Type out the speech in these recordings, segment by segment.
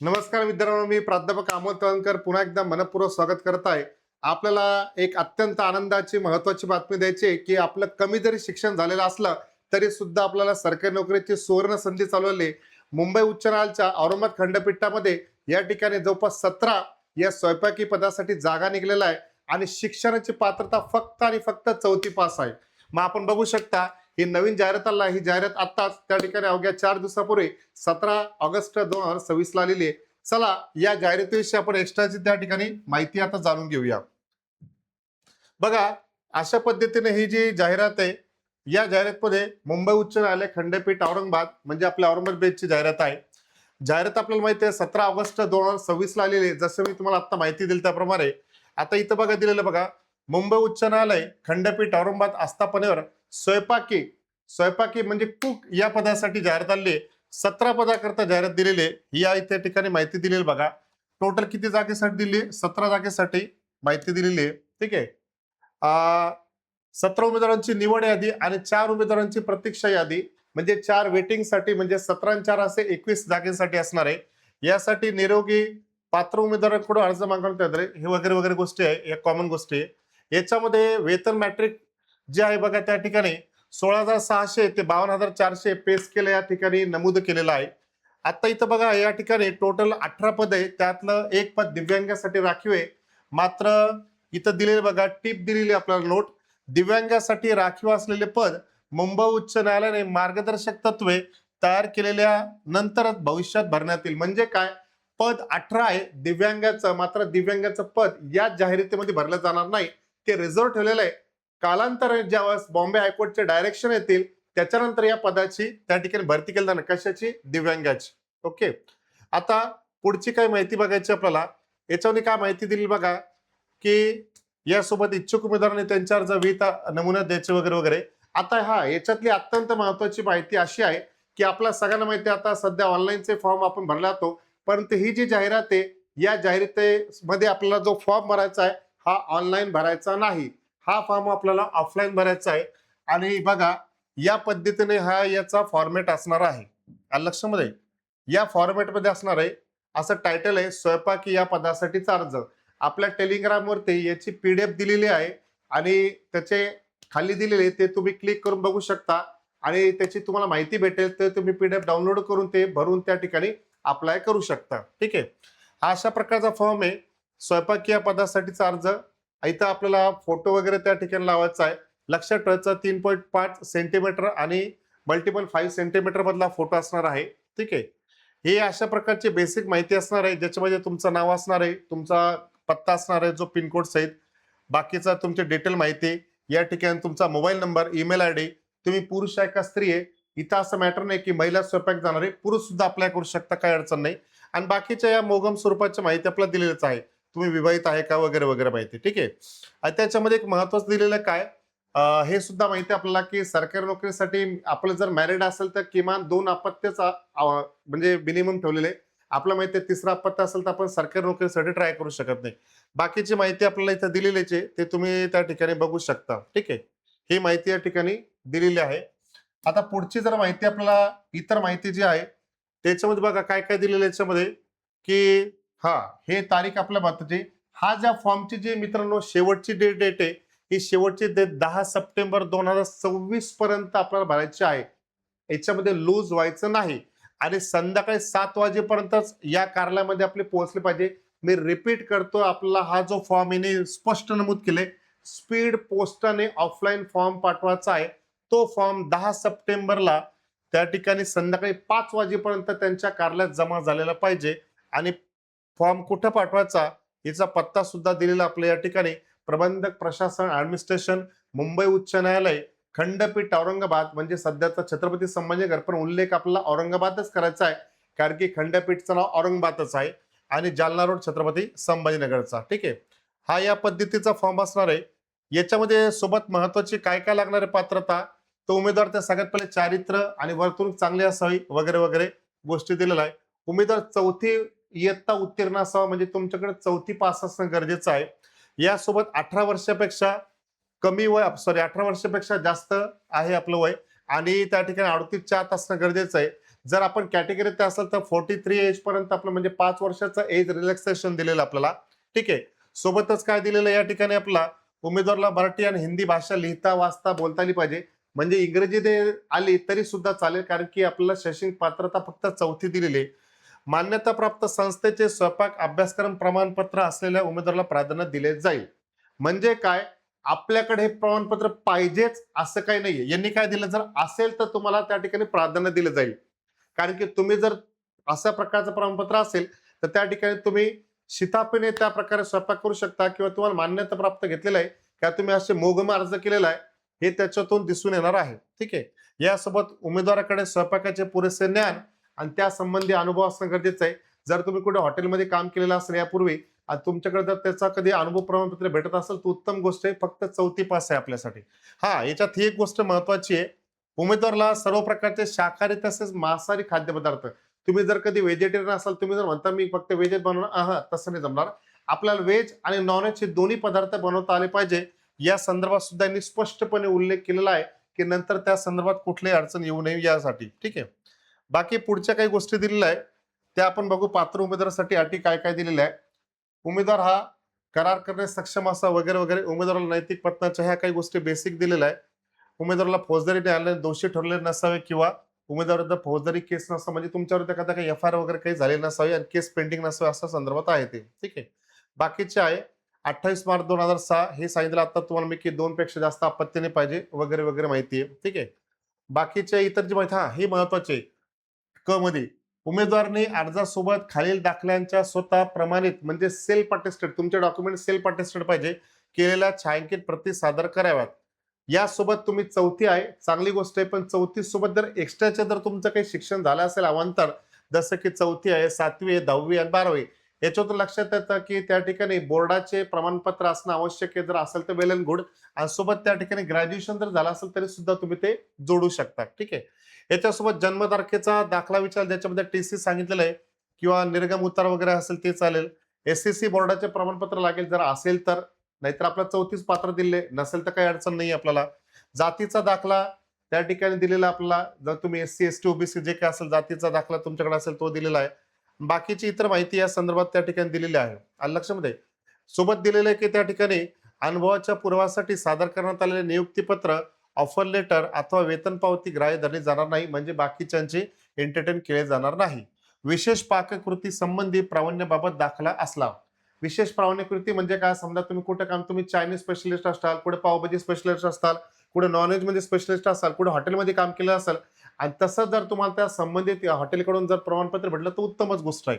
नमस्कार मित्रांनो, मी प्राध्यापक अमोल तळणकर पुन्हा एकदा मनपूर्वक स्वागत करत आहे. आपल्याला एक अत्यंत आनंदाची महत्वाची बातमी द्यायची आहे की आपलं कमी जरी शिक्षण झालेलं असलं तरी सुद्धा आपल्याला सरकारी नोकरीची सुवर्ण संधी चालवली. मुंबई उच्च न्यायालयाच्या औरंगाबाद खंडपीठामध्ये या ठिकाणी जवळपास 17 या स्वयंपाकी पदासाठी जागा निघलेल्या आहे आणि शिक्षणाची पात्रता फक्त आणि फक्त 4थी पास आहे. मग आपण बघू शकता ही नवीन जाहिरात आला, ही जाहिरात आताच त्या ठिकाणी अवघ्या 4 दिवसापूर्वी 17 ऑगस्ट 2026 ला आलेली आहे. चला या जाहिरातीविषयी आपण एक्स्ट्राची त्या ठिकाणी माहिती आता जाणून घेऊया. बघा, अशा पद्धतीने ही जी जाहिरात आहे, या जाहिरातमध्ये मुंबई उच्च न्यायालय खंडपीठ औरंगाबाद म्हणजे आपल्या औरंगाबाद बेंचची जाहिरात आहे. जाहिरात आपल्याला माहिती आहे 17 ऑगस्ट 2026 ला आलेली आहे. जसं मी तुम्हाला आता माहिती दिली त्याप्रमाणे आता इथं बघा दिलेलं बघा, मुंबई उच्च न्यायालय खंडपीठ औरंगाबाद आस्थापनेवर स्वयंपाकी स्वयंपाकी म्हणजे कुक या पदासाठी जाहिरात आली आहे. 17 पदाकरता जाहिरात दिलेली आहे. ही या इथे ठिकाणी माहिती दिलेली बघा. टोटल किती जागेसाठी दिली? 17 जागेसाठी माहिती दिलेली आहे. ठीक आहे. 17 उमेदवारांची निवड यादी आणि 4 उमेदवारांची प्रतीक्षा यादी म्हणजे 4 वेटिंगसाठी म्हणजे 17 आणि 4 असे 21 जागेसाठी असणार आहे. यासाठी निरोगी पात्र उमेदवारांकडून अर्ज मागवण्यात येणार आहे. हे वगैरे वगैरे गोष्टी आहे, या कॉमन गोष्टी आहे. याच्यामध्ये वेतन मॅट्रिक जे आहे बघा त्या ठिकाणी 16,600 ते 52,400 पे स्केल या ठिकाणी नमूद केलेलं आहे. आता इथं बघा या ठिकाणी टोटल 18 पद आहे, त्यातलं एक पद दिव्यांगासाठी राखीव आहे. मात्र इथं दिलेले बघा टिप दिलेली आपल्याला नोट, दिव्यांगासाठी राखीव असलेले पद मुंबई उच्च न्यायालयाने मार्गदर्शक तत्वे तयार केलेल्या नंतरच भविष्यात भरण्यात येईल. म्हणजे काय, पद 18 आहे दिव्यांगाचं, मात्र दिव्यांगाचं पद या जाहिरातीमध्ये भरलं जाणार नाही, ते रिझर्व्ह ठेवलेलं आहे. कालांतराने ज्यावेळेस बॉम्बे हायकोर्टचे डायरेक्शन येतील त्याच्यानंतर या पदाची त्या ठिकाणी भरती केली जाणार. कशाची? दिव्यांगाची. ओके. आता पुढची काय माहिती बघायची आपल्याला. याच्यामध्ये काय माहिती दिली बघा की यासोबत इच्छुक उमेदवारांनी त्यांच्या अर्ज विहित नमुन्यात द्यायचे वगैरे वगैरे. आता याच्यातली अत्यंत महत्वाची माहिती अशी आहे की आपल्या सगळ्यांना माहिती आहे आता सध्या ऑनलाईनचे फॉर्म आपण भरला जातो, परंतु ही जी जाहिरात आहे या जाहिरातीमध्ये आपल्याला जो फॉर्म भरायचा आहे हा ऑनलाईन भरायचा नाही, हा फॉर्म आपल्याला ऑफलाईन भरायचा आहे. आणि बघा या पद्धतीने हा याचा फॉर्मॅट असणार आहे. लक्षामध्ये या फॉर्मॅटमध्ये असणार आहे. असं टायटल आहे, स्वयंपाकी या पदासाठीचा अर्ज. आपल्या टेलिग्रामवरती याची पीडीएफ दिलेली आहे आणि त्याचे खाली दिलेले ते तुम्ही क्लिक करून बघू शकता आणि त्याची तुम्हाला माहिती भेटेल, तर तुम्ही पीडीएफ डाउनलोड करून ते भरून त्या ठिकाणी अप्लाय करू शकता. ठीक आहे. हा अशा प्रकारचा फॉर्म आहे, स्वयंपाकी या पदासाठीचा अर्ज. इथं आपल्याला फोटो वगैरे त्या ठिकाणी लावायचा आहे. लक्षात ठेवायचं 3.5 सेंटीमीटर आणि मल्टिपल 5 सेंटीमीटर मधला फोटो असणार आहे. ठीक आहे. हे अशा प्रकारची बेसिक माहिती असणार आहे, ज्याच्यामध्ये तुमचं नाव असणार आहे, तुमचा पत्ता असणार आहे जो पिनकोड सहित, बाकीचा तुमची डिटेल माहिती, या ठिकाणी तुमचा मोबाईल नंबर, ईमेल आयडी, तुम्ही पुरुष आहे का स्त्री आहे. इथं असं मॅटर नाही की महिला स्वयंपाक जाणार आहे, पुरुष सुद्धा अप्लाय करू शकता, काही अडचण नाही. आणि बाकीच्या या मोगम स्वरूपाची माहिती आपल्याला दिलेलीच आहे, तुम्ही विवाहित आहे का वगैरे वगैरे माहिती. ठीक आहे. आणि त्याच्यामध्ये एक महत्वाचं दिलेलं काय, हे सुद्धा माहिती आपल्याला की सरकारी नोकरीसाठी आपलं जर मॅरिड असेल तर किमान 2 अपत्याचा म्हणजे मिनिमम ठेवलेले. आपलं माहिती आहे तिसरा अपत्य असेल तर आपण सरकारी नोकरीसाठी ट्राय करू शकत नाही. बाकीची माहिती आपल्याला इथं दिलेलीच आहे, ते तुम्ही त्या ठिकाणी बघू शकता. ठीक आहे. ही माहिती या ठिकाणी दिलेली आहे. आता पुढची जर माहिती आपल्याला इतर माहिती जी आहे त्याच्यामध्ये बघा काय काय दिलेलं आहे याच्यामध्ये की हा हे तारीख आपल्या महत्वाची. हा ज्या फॉर्मची जी मित्रांनो शेवटची डेट आहे, ही शेवटची डेट 10 सप्टेंबर 2026 पर्यंत आपल्याला भरायची आहे. याच्यामध्ये लूज व्हायचं नाही आणि संध्याकाळी 7 वाजेपर्यंतच या कार्यालयामध्ये आपले पोहोचले पाहिजे. मी रिपीट करतो, आपला हा जो फॉर्म आहे स्पष्ट नमूद केले, स्पीड पोस्टाने ऑफलाईन फॉर्म पाठवायचा आहे. तो फॉर्म 10 सप्टेंबरला त्या ठिकाणी संध्याकाळी 5 वाजेपर्यंत त्यांच्या कार्यालयात जमा झालेला पाहिजे. आणि फॉर्म कुठं पाठवायचा याचा पत्ता सुद्धा दिलेला आपल्या या ठिकाणी, प्रबंधक प्रशासन ऍडमिनिस्ट्रेशन, मुंबई उच्च न्यायालय खंडपीठ औरंगाबाद, म्हणजे सध्याचा छत्रपती संभाजीनगर, पण उल्लेख आपल्याला औरंगाबादच करायचा आहे कारण की खंडपीठचं नाव औरंगाबादच आहे आणि जालना रोड छत्रपती संभाजीनगरचा. ठीक आहे. हा या पद्धतीचा फॉर्म असणार आहे. याच्यामध्ये सोबत महत्वाची काय काय लागणार आहे पात्रता, तो उमेदवार त्या सगळ्यात पहिले चारित्र्य आणि वर्तणूक चांगली असावी वगैरे वगैरे गोष्टी दिलेल्या आहे. उमेदवार 4थी इयत्ता उत्तीर्ण असावा, म्हणजे तुमच्याकडे 4थी पास असणं गरजेचं आहे. यासोबत 18 वर्षापेक्षा कमी वय, सॉरी 18 वर्षापेक्षा जास्त आहे आपलं वय आणि त्या ठिकाणी 38च्या आत असणं गरजेचं आहे. जर आपण कॅटेगरीत असेल तर 43 एज पर्यंत आपलं म्हणजे 5 वर्षाचं एज रिलॅक्सेशन दिलेलं आपल्याला. ठीक आहे. सोबतच काय दिलेलं या ठिकाणी आपला उमेदवाराला मराठी आणि हिंदी भाषा लिहिता वाचता बोलता आली पाहिजे. म्हणजे इंग्रजी ते आली तरी सुद्धा चालेल, कारण की आपल्याला शैक्षणिक पात्रता फक्त 4थी दिलेली आहे. मान्यताप्राप्त संस्थेचे स्वयंपाक अभ्यासक्रम प्रमाणपत्र असलेल्या उमेदवाराला प्राधान्य दिले जाईल. म्हणजे काय, आपल्याकडे हे प्रमाणपत्र पाहिजेच असं काही नाहीये. यांनी काय दिलं, जर असेल तर तुम्हाला त्या ठिकाणी प्राधान्य दिलं जाईल. कारण की तुम्ही जर अशा प्रकारचं प्रमाणपत्र असेल तर त्या ठिकाणी तुम्ही शिताफीने त्या प्रकारे स्वयंपाक करू शकता, किंवा तुम्हाला मान्यता प्राप्त घेतलेलं आहे का तुम्ही असे मोगम अर्ज केलेला आहे, हे त्याच्यातून दिसून येणार आहे. ठीक आहे. यासोबत उमेदवाराकडे स्वयंपाकाचे पुरेसे ज्ञान आणि त्या संबंधी अनुभव असणं गरजेचं आहे. जर तुम्ही कुठे हॉटेलमध्ये काम केलेलं असेल यापूर्वी आणि तुमच्याकडे जर त्याचा कधी अनुभव प्रमाणपत्र भेटत असेल तर उत्तम गोष्ट आहे. फक्त 4थी पास आहे आपल्यासाठी. हा, याच्यात ही एक गोष्ट महत्वाची आहे. उमेदवाराला सर्व प्रकारचे शाकाहारी तसेच मांसाहारी खाद्यपदार्थ, तुम्ही जर कधी व्हेजिटेरियन असाल, तुम्ही जर म्हणता मी फक्त व्हेजच बनवणार, तसं नाही जमणार. आपल्याला व्हेज आणि नॉनव्हेज हे दोन्ही पदार्थ बनवता आले पाहिजे. या संदर्भात सुद्धा यांनी स्पष्टपणे उल्लेख केलेला आहे की नंतर त्या संदर्भात कुठलीही अडचण येऊ नये यासाठी. ठीक आहे. बाकी पुढच्या काही गोष्टी दिलेल्या आहे त्या आपण बघू. पात्र उमेदवारासाठी अटी काय काय दिलेल्या आहे. उमेदवार हा करार करण्यास सक्षम असा वगैरे वगैरे. उमेदवाराला नैतिक पत्नाच्या ह्या काही गोष्टी बेसिक दिलेल्या आहे. उमेदवाराला फौजदारी न्यायालयाने दोषी ठरले नसावे किंवा उमेदवाराविरुद्ध फौजदारी केस नसावी, म्हणजे तुमच्यावर एखादा काही एफ-आय-आर वगैरे काही झाले नसावी आणि केस पेंडिंग नसावी असा संदर्भात आहे ते. ठीक आहे. बाकीचे आहे 28 मार्च 2006 हे सांगितलं आता तुम्हाला मी की 2 पेक्षा जास्त आपत्ती नाही पाहिजे वगैरे वगैरे माहिती आहे. ठीक आहे. बाकीच्या इतर जी माहिती, हा हे महत्वाचे आहे. क मध्ये उमेदवाराने अर्जासोबत खालील दाखल्यांच्या स्वतः प्रमाणित म्हणजे सेल्फ अटेस्टेड, तुमचे डॉक्युमेंट सेल्फ अटेस्टेड पाहिजे, केलेल्या छायांकित प्रती सादर कराव्यात. यासोबत तुम्ही 4थी आहे, चांगली गोष्ट आहे, पण 4थी सोबत जर एक्स्ट्राचे जर तुमचं काही शिक्षण झालं असेल अवांतर, जसं की 4थी आहे, 7वी आहे, 10वी आणि 12वी, याच्यातून लक्षात येतं की त्या ठिकाणी बोर्डाचे प्रमाणपत्र असणं आवश्यक आहे. जर असेल तर वेल अँड गुड. आणि सोबत त्या ठिकाणी ग्रॅज्युएशन जर झालं असेल तरी सुद्धा तुम्ही ते जोडू शकता. ठीक आहे. याच्यासोबत जन्मतारखेचा दाखला विचार ज्याच्यामध्ये टीसी सांगितलेलं आहे किंवा निर्गम उतार वगैरे असेल ते चालेल. एसएससी बोर्डाचे प्रमाणपत्र लागेल जर असेल तर, नाहीतर आपल्याला 34 पात्र दिले, नसेल तर काही अडचण नाही आपल्याला. जातीचा दाखला त्या ठिकाणी दिलेला आपल्याला, जर तुम्ही एससी एसटी ओबीसी जे काय असेल जातीचा दाखला तुमच्याकडे असेल तो दिलेला आहे. बाकीची इतर माहिती या संदर्भात त्या ठिकाणी दिलेली आहे. आलं लक्षामध्ये. सोबत दिलेलं आहे की त्या ठिकाणी अनुभवाच्या पुराव्यासाठी सादर करण्यात आलेले नियुक्तीपत्र, ऑफर लेटर अथवा वेतन पावती ग्राह्य धरली जाणार नाही, म्हणजे बाकीच्यांचे एंटरटेन केले जाणार नाही. विशेष पाककृती संबंधी प्रावीण्याबाबत दाखला असला. विशेष प्रावीण्यकृती म्हणजे काय, समजा तुम्ही कुठे काम, तुम्ही चायनीज स्पेशलिस्ट असाल, कुठे पावभाजी स्पेशलिस्ट असाल, कुठे नॉनव्हेज मध्ये स्पेशलिस्ट असाल, कुठे हॉटेलमध्ये काम केलं असेल आणि तसं जर तुम्हाला त्या संबंधित हॉटेलकडून जर प्रमाणपत्र भेटलं तर उत्तमच गोष्ट आहे.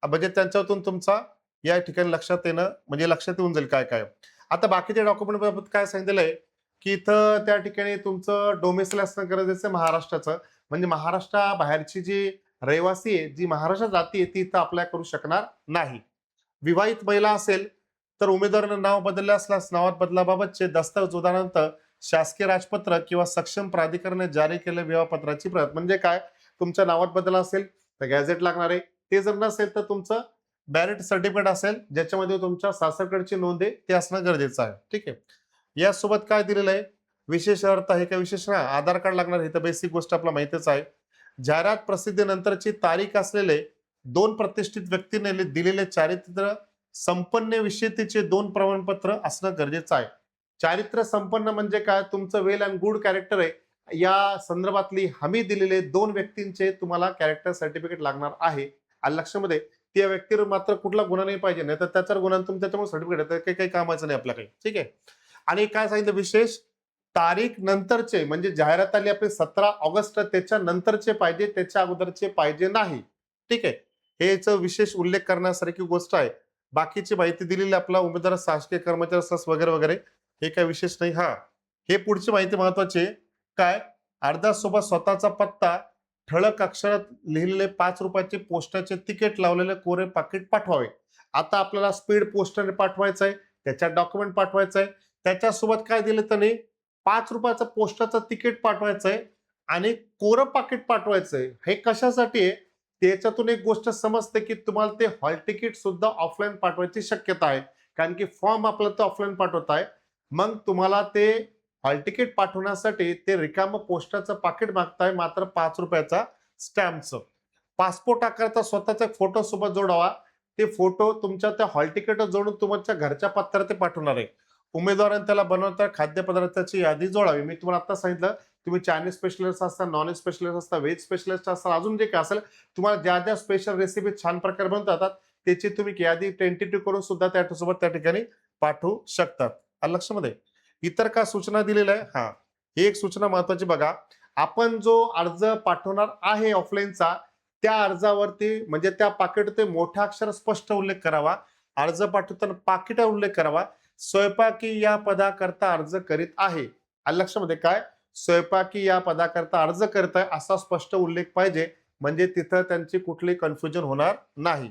म्हणजे त्यांच्यातून तुमचा या ठिकाणी लक्षात येणं म्हणजे लक्षात येऊन जाईल काय काय. आता बाकीच्या डॉक्युमेंट बाबत काय सांगितलेलं आहे की इथं त्या ठिकाणी तुमचं डोमेसिल असणं गरजेचं आहे महाराष्ट्राचं, म्हणजे महाराष्ट्राबाहेरची जी रहिवासी आहे, जी महाराष्ट्रात जाती आहे, ती इथं अप्लाय करू शकणार नाही. विवाहित महिला असेल तर उमेदवारानं नाव बदलले असल्यास नावात बदलाबाबतचे दस्तऐवज उदाहरणार्थ शासकीय राजपत्र किंवा सक्षम प्राधिकरणाने जारी केलेल्या विवाहपत्राची प्रत. म्हणजे काय, तुमच्या नावात बदल असेल तर गॅझेट लागणार आहे. ते जर नसेल तर तुमचं मॅरिट सर्टिफिकेट असेल ज्याच्यामध्ये तुमच्या सासरकडची नोंद आहे ते असणं गरजेचं आहे. ठीक आहे. यासोबत काय दिलेलं आहे, विशेष अर्थ आहे का विशेष ना, आधार कार्ड लागणार, हे तर बेसिक गोष्ट आपल्याला माहितीच आहे. जाहिरात प्रसिद्धीनंतरची तारीख असलेले 2 प्रतिष्ठित व्यक्तीने दिलेले चारित्र्य संपन्न विशेषतेचे 2 प्रमाणपत्र असणं गरजेचं आहे. चारित्र्य संपन्न म्हणजे काय, तुमचं वेल अँड गुड कॅरेक्टर आहे या संदर्भातली हमी दिलेले 2 व्यक्तींचे तुम्हाला कॅरेक्टर सर्टिफिकेट लागणार आहे. आणि लक्षामध्ये त्या व्यक्तीवर मात्र कुठला गुन्हा नाही पाहिजे, नाही तर त्याच्यावर गुन्हा तुम्ही त्याच्यामुळे सर्टिफिकेट काही काही कामाचं नाही आपल्याकडे. ठीक आहे. आणि काय सांगितलं, विशेष तारीख नंतरचे, म्हणजे जाहिरात आली आपली 17 ऑगस्ट, त्याच्या नंतरचे पाहिजे, त्याच्या अगोदरचे पाहिजे नाही. ठीक आहे. हेच विशेष उल्लेख करण्यासारखी गोष्ट आहे. बाकीची माहिती दिलेली आपला उमेदवार शासकीय कर्मचारी असल्यास वगैरे वगैरे, हे काय विशेष नाही. हा, हे पुढची माहिती महत्वाची आहे. काय, अर्जासोबत स्वतःचा पत्ता ठळक अक्षरात लिहिलेले 5 रुपयाचे पोस्टाचे तिकीट लावलेले कोरे पाकिट पाठवावे. आता आपल्याला स्पीड पोस्टने पाठवायचं आहे, त्याच्यात डॉक्युमेंट पाठवायचं आहे, त्याच्यासोबत काय दिलं त्याने 5 रुपयाचं पोस्टाचं तिकीट पाठवायचं आहे आणि कोरं पाकिट पाठवायचं आहे. हे कशासाठी आहे, त्याच्यातून एक गोष्ट समजते की तुम्हाला ते हॉल तिकीट सुद्धा ऑफलाईन पाठवायची शक्यता आहे, कारण की फॉर्म आपल्याला तो ऑफलाईन पाठवत आहे. मग तुम्हाला ते हॉल तिकीट पाठवण्यासाठी ते रिकामं पोस्टाचं पाकिट मागताय, मात्र 5 रुपयाचा स्टॅम्पचं. पासपोर्ट आकारचा स्वतःचा फोटो सोबत जोडावा. ते फोटो तुमच्या त्या हॉल तिकीट जोडून तुमच्या घरच्या पत्त्यावर ते पाठवणार आहे. उमेदवारांनी त्याला बनवता खाद्यपदार्थाची यादी जोडावी. मी तुम्हाला आता सांगितलं, तुम्ही चायनीज स्पेशलिस्ट असता, नॉन व्हेज स्पेशलिस्ट असता, व्हेज स्पेशलिस्ट असता, अजून जे काय असेल तुम्हाला ज्या ज्या स्पेशल रेसिपी छान प्रकारे बनवता येतात त्याची तुम्ही यादी टेंटेटिव्ह करून सुद्धा त्याच्यासोबत त्या ठिकाणी पाठवू शकतात. आलं लक्षामध्ये? इतर काय सूचना दिलेल्या आहे? हा, ही एक सूचना महत्वाची बघा. आपण जो अर्ज पाठवणार आहे ऑफलाईनचा, त्या अर्जावरती म्हणजे त्या पाकिट ते मोठ्या अक्षरात स्पष्ट उल्लेख करावा. अर्ज पाठवताना पाकिटावर उल्लेख करावा. स्वयंपाकी या पदाकरता अर्ज करीत आहे. आलं लक्षामध्ये? काय स्वयंपाकी या पदाकरता अर्ज करत आहे असा स्पष्ट उल्लेख पाहिजे, म्हणजे तिथं त्यांची कुठली कन्फ्युजन होणार नाही.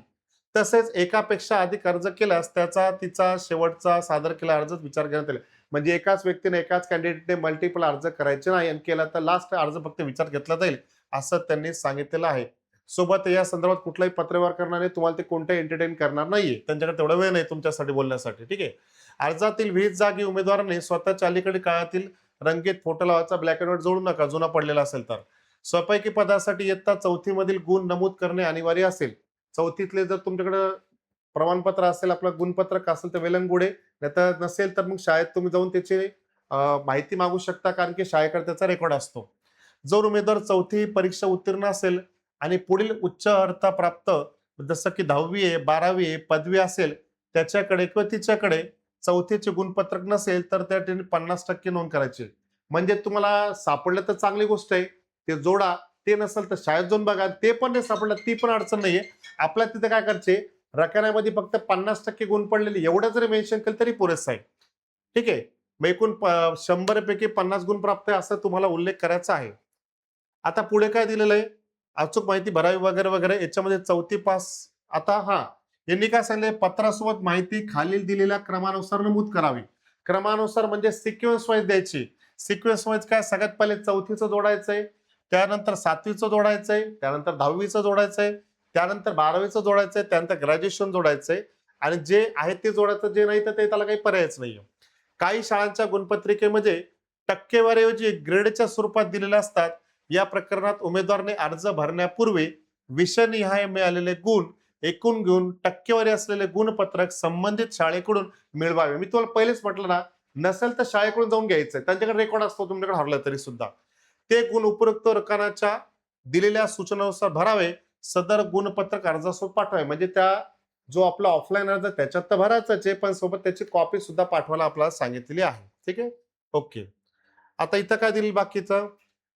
तसेच एकापेक्षा अधिक अर्ज केल्यास त्याचा तिचा शेवटचा सादर केलेला अर्जच विचार घेण्यात येईल. म्हणजे एकाच व्यक्तीने एकाच कॅन्डिडेटने मल्टिपल अर्ज करायचे नाही आणि केला तर लास्ट अर्ज फक्त विचार घेतला जाईल असं त्यांनी सांगितलेलं आहे. सोबत या संदर्भात कुठलाही पत्रव्यवहार करणार नाही, तुम्हाला ते कोणत्याही एंटरटेन करणार नाहीये, त्यांच्याकडे तेवढा वेळ नाही तुमच्यासाठी बोलण्यासाठी. ठीक आहे. अर्जातील विहित जागी उमेदवारांनी स्वतःच्या अलीकडे काळातील रंगीत फोटो लावायचा, ब्लॅक अँड व्हाईट जोडू नका जुना पडलेला असेल तर. स्वयंपाकी पदासाठी इयत्ता 4थी मधील गुण नमूद करणे अनिवार्य असेल. 4थीतले जर तुमच्याकडे प्रमाणपत्र असेल, आपलं गुणपत्रक असेल तर वेल गुड आहे, नाहीतर नसेल तर मग शाळेत तुम्ही जाऊन त्याची माहिती मागू शकता, कारण की शाळेकडे त्याचा रेकॉर्ड असतो. जर उमेदवार 4थी परीक्षा उत्तीर्ण असेल आणि पुढील उच्च अर्हता प्राप्त जसं की 10वी आहे, 12वी आहे, पदवी असेल त्याच्याकडे किंवा तिच्याकडे 4थीचे गुणपत्रक नसेल तर त्या ठिकाणी 50% नोंद करायची. म्हणजे तुम्हाला सापडलं तर चांगली गोष्ट आहे, ते जोडा. ते नसेल तर शाळेत जाऊन बघा. ते पण नाही सापडलं ती पण अडचण नाहीये. आपल्या तिथे काय करायचे, रकान्यामध्ये फक्त 50% गुण पडलेले एवढं जरी मेन्शन केलं तरी पुरेसं आहे. ठीक आहे. मग एकूण 100 पैकी 50 गुण प्राप्त आहे असं तुम्हाला उल्लेख करायचा आहे. आता पुढे काय दिलेलं आहे, अचूक माहिती भरावी वगैरे वगैरे. याच्यामध्ये 4थी पास. आता हा, यांनी काय सांगितले, पत्रासोबत माहिती खालील दिलेल्या क्रमानुसार नमूद करावी. क्रमानुसार म्हणजे सिक्वेन्स वाईज द्यायची. सिक्वेन्स वाईज काय, सगळ्यात पहिले 4थीचं जोडायचंय, त्यानंतर 7वीचं जोडायचंय, त्यानंतर 10वीचं जोडायचंय, त्यानंतर 12वीचं जोडायचंय, त्यानंतर ग्रॅज्युएशन जोडायचंय आणि जे आहे ते जोडायचं, जे नाही तर ते त्याला काही पर्यायच नाहीये. काही शाळांच्या गुणपत्रिकेमध्ये टक्केवारीऐवजी ग्रेडच्या स्वरूपात दिलेल्या असतात. या प्रकरणात उमेदवाराने अर्ज भरण्यापूर्वी विषयनिहाय मिळालेले गुण एकूण घेऊन टक्केवारी असलेले गुणपत्रक संबंधित शाळेकडून मिळवावे. मी तुम्हाला पहिलेच म्हटलं ना, नसेल तर शाळेकडून जाऊन घ्यायचंय, त्यांच्याकडे रेकॉर्ड असतो, तुमच्याकडे हरलं तरी सुद्धा. ते गुण उपयुक्त रकानाच्या दिलेल्या सूचनानुसार भरावे. सदर गुणपत्रक अर्जासोबत पाठवावे. म्हणजे त्या जो आपला ऑफलाईन अर्ज त्याच्यात तर भरायचाच आहे, पण सोबत त्याची कॉपी सुद्धा पाठवायला आपल्याला सांगितलेली आहे. ठीक आहे. ओके. आता इथं काय दिलेलं बाकीचं,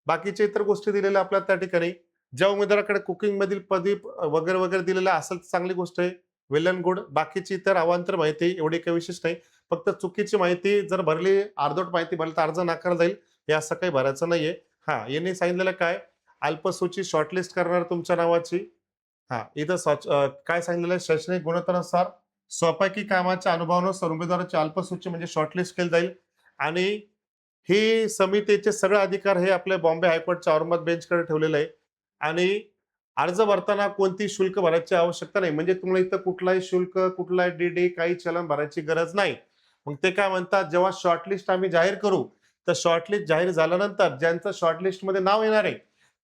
बाकीच्या इतर गोष्टी दिलेल्या आपल्याला त्या ठिकाणी. ज्या उमेदवाराकडे कुकिंग मधील पदवी वगैरे वगैरे दिलेलं असेल चांगली गोष्ट आहे, वेल अँड गुड. बाकीची इतर अवांतर माहिती एवढी काही विशेष नाही. फक्त चुकीची माहिती जर भरली, अर्धवट माहिती भरली तर अर्ज नाकारला जाईल, हे असं काही भरायचं नाहीये. हा, यांनी सांगितलेलं काय, अल्पसूची शॉर्टलिस्ट करणार तुमच्या नावाची. हा, इथं काय सांगितलेलं आहे, शैक्षणिक गुणवत्तेनुसार स्वयंपाकी कामाच्या अनुभवानुसार उमेदवाराची अल्पसूची म्हणजे शॉर्टलिस्ट केली जाईल. आणि ही समितीचे सगळे अधिकार हे आपल्या बॉम्बे हायकोर्टच्या औरंगाबाद बेंचकडे ठेवलेलं आहे. आणि अर्ज भरताना कोणती शुल्क भरायची आवश्यकता नाही. म्हणजे तुम्हाला इथं कुठलाही शुल्क, कुठलाही डीडी, काही चलन भरायची गरज नाही. मग ते काय म्हणतात, जेव्हा शॉर्टलिस्ट आम्ही जाहीर करू, तर शॉर्टलिस्ट जाहीर झाल्यानंतर ज्यांचं शॉर्टलिस्ट मध्ये नाव येणार आहे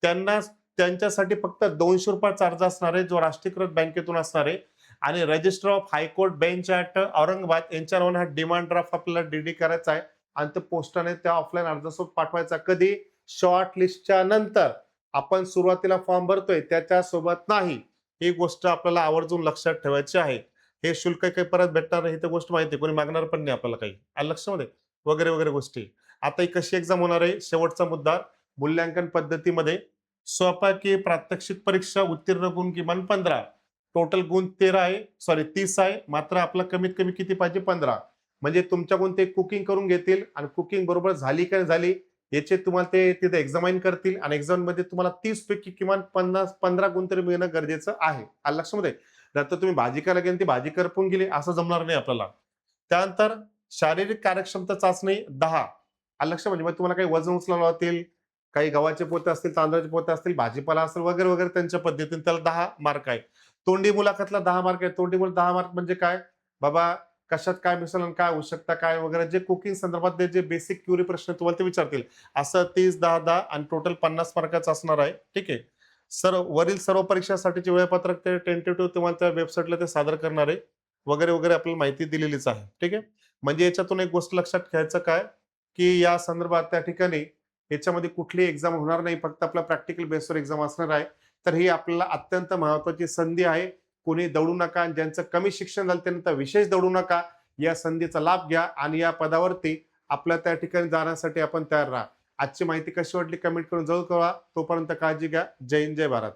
त्यांना, त्यांच्यासाठी फक्त ₹200 चार्ज असणार आहे, जो राष्ट्रीयकृत बँकेतून असणार आहे. आणि register of high court bench at Aurangabad यांच्या नावाने हा डिमांड ड्राफ्ट आपल्याला डीडी करायचा आहे आणि ते पोस्टाने त्या ऑफलाईन अर्जासोबत पाठवायचा. कधी, शॉर्ट लिस्टच्या नंतर. आपण सुरुवातीला फॉर्म भरतोय त्याच्या सोबत नाही. ही गोष्ट आपल्याला आवर्जून लक्षात ठेवायची आहे. हे शुल्क काही परत भेटणार नाही, ही तर गोष्ट माहिती आहे, कोणी मागणार पण नाही आपल्याला काही. आलं लक्षामध्ये? वगैरे वगैरे गोष्टी. आता ही कशी एक्झाम होणार आहे, शेवटचा मुद्दा. मूल्यांकन पद्धतीमध्ये स्वयंपाकी प्रात्यक्षिक परीक्षा उत्तीर्ण गुण किमान 15. टोटल गुण 13 आहे, सॉरी 30 आहे, मात्र आपला कमीत कमी किती पाहिजे, 15. म्हणजे तुमच्याकडून ते कुकिंग करून घेतील आणि कुकिंग बरोबर झाली काय झाली याचे तुम्हाला ते तिथे एक्झामाइन करतील आणि एक्झाम मध्ये तुम्हाला 30 पैकी किमान 15 गुण तरी मिळणं गरजेचं आहे. आलं लक्षामध्ये? नंतर तुम्ही भाजी करायला गेली ती भाजी करपून गेली असं जमणार नाही आपल्याला. त्यानंतर शारीरिक कार्यक्षमता चाचणी 10. आलं लक्षामध्ये? म्हणजे तुम्हाला काही वजन उचलावं लागतील, काही गव्हाचे पोते असतील, तांदळाचे पोते असतील, भाजीपाला असेल वगैरे वगैरे, त्यांच्या पद्धतीने त्याला 10 मार्क आहे. तोंडी मुलाखतला 10 मार्क आहे. तोंडी मुलाखत 10 मार्क म्हणजे काय बाबा, कशात काय मिसळून काय होऊ शकतं काय वगैरे, जे कुकिंग संदर्भात जे बेसिक क्युरी प्रश्न तुम्हाला ते विचारतील. असं 30, 10, 10 आणि टोटल 50 मार्काचं असणार आहे. ठीक आहे. सर वरील सर्व परीक्षासाठीचे वेळापत्रक ते टेंटेटिव्ह तुम्हाला त्या वेबसाईटला ते सादर करणारे वगैरे वगैरे आपल्याला माहिती दिलेलीच आहे. ठीक आहे. म्हणजे याच्यातून एक गोष्ट लक्षात घ्यायचं काय, की या संदर्भात त्या ठिकाणी याच्यामध्ये कुठलीही एक्झाम होणार नाही. फक्त आपला प्रॅक्टिकल बेसवर एक्झाम असणार आहे. तर ही आपल्याला अत्यंत महत्त्वाची संधी आहे. कोणी दौडू नका. आणि ज्यांचं कमी शिक्षण झालं त्यांनी तर विशेष दौडू नका. या संधीचा लाभ घ्या आणि या पदावरती आपल्या त्या ठिकाणी जाण्यासाठी आपण तयार राहा. आजची माहिती कशी वाटली कमेंट करून जरूर कळवा. तोपर्यंत काळजी घ्या. जय हिंद, जय भारत.